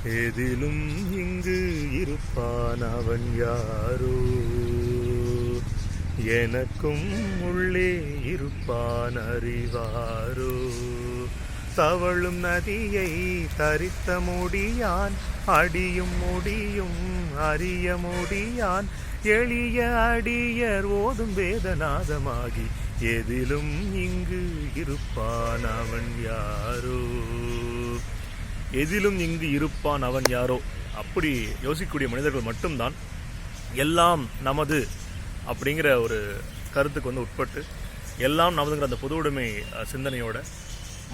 எதிலும் இங்கு இருப்பான் அவன் யாரோ, எனக்கும் உள்ளே இருப்பான் அறிவாரோ. தவழும் நதியை தரித்த முடியான், அடியும் முடியும் அறிய முடியான். எளிய அடியர் ஓதும் வேதநாதமாகி எதிலும் இங்கு இருப்பான் அவன் யாரோ. எதிலும் இங்கு இருப்பான் அவன் யாரோ. அப்படி யோசிக்கக்கூடிய மனிதர்கள் மட்டும்தான் எல்லாம் நமது அப்படிங்கிற ஒரு கருத்துக்கு உட்பட்டு, எல்லாம் நமதுங்கிற அந்த பொது உடைமை சிந்தனையோட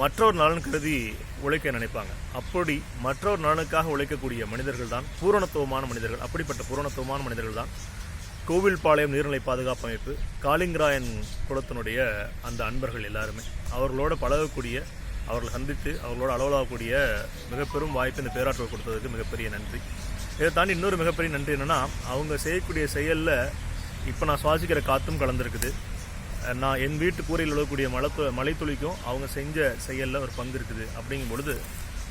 மற்றொரு நலன் கருதி உழைக்க நினைப்பாங்க. அப்படி மற்றொரு நலனுக்காக உழைக்கக்கூடிய மனிதர்கள் தான் பூரணத்துவமான மனிதர்கள். அப்படிப்பட்ட பூரணத்துவமான மனிதர்கள் தான் கோவில்பாளையம் நீர்நிலை பாதுகாப்பு அமைப்பு, காளிங்கராயன் குலத்தினுடைய அந்த அன்பர்கள் எல்லாருமே. அவர்களோட பழகக்கூடிய, அவர்களை சந்தித்து அவர்களோட அளவலாகக்கூடிய மிகப்பெரும் வாய்ப்பு இந்த பேராற்றல் கொடுத்ததுக்கு மிகப்பெரிய நன்றி. இதை தாண்டி இன்னொரு மிகப்பெரிய நன்றி என்னென்னா, அவங்க செய்யக்கூடிய செயலில் இப்போ நான் சுவாசிக்கிற காற்றும் கலந்துருக்குது. நான் என் வீட்டு கூரையில் விழக்கூடிய மலைத்துளிக்கும் அவங்க செஞ்ச செயலில் ஒரு பங்கு இருக்குது. அப்படிங்கும் பொழுது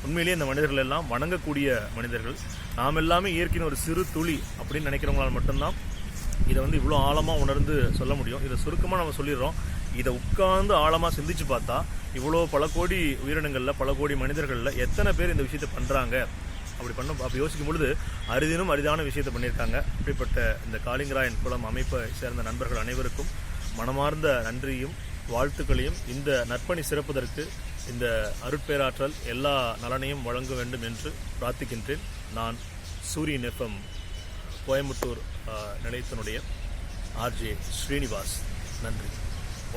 உண்மையிலேயே இந்த மனிதர்கள் எல்லாம் வணங்கக்கூடிய மனிதர்கள். நாம் எல்லாமே இயற்கையின் ஒரு சிறு துளி அப்படின்னு நினைக்கிறவங்களால் மட்டும்தான் இதை இவ்வளோ ஆழமாக உணர்ந்து சொல்ல முடியும். இதை சுருக்கமாக நம்ம சொல்லிடுறோம். இதை உட்கார்ந்து ஆழமாக சிந்திச்சு பார்த்தா இவ்வளோ பல கோடி உயிரினங்களில், பல கோடி மனிதர்களில் எத்தனை பேர் இந்த விஷயத்தை பண்ணுறாங்க அப்படி யோசிக்கும் பொழுது அரிதினும் அரிதான விஷயத்தை பண்ணியிருக்காங்க. அப்படிப்பட்ட இந்த காளிங்கராயன் குளம் அமைப்பை சேர்ந்த நண்பர்கள் அனைவருக்கும் மனமார்ந்த நன்றியும் வாழ்த்துக்களையும், இந்த நற்பணி சிறப்பதற்கு இந்த அருட்பேராற்றல் எல்லா நலனையும் வழங்க வேண்டும் என்று பிரார்த்திக்கின்றேன். நான் சூரியன் எஃப்எம் கோயம்புத்தூர் நிலையத்தினுடைய ஆர்ஜே ஸ்ரீனிவாஸ். நன்றி.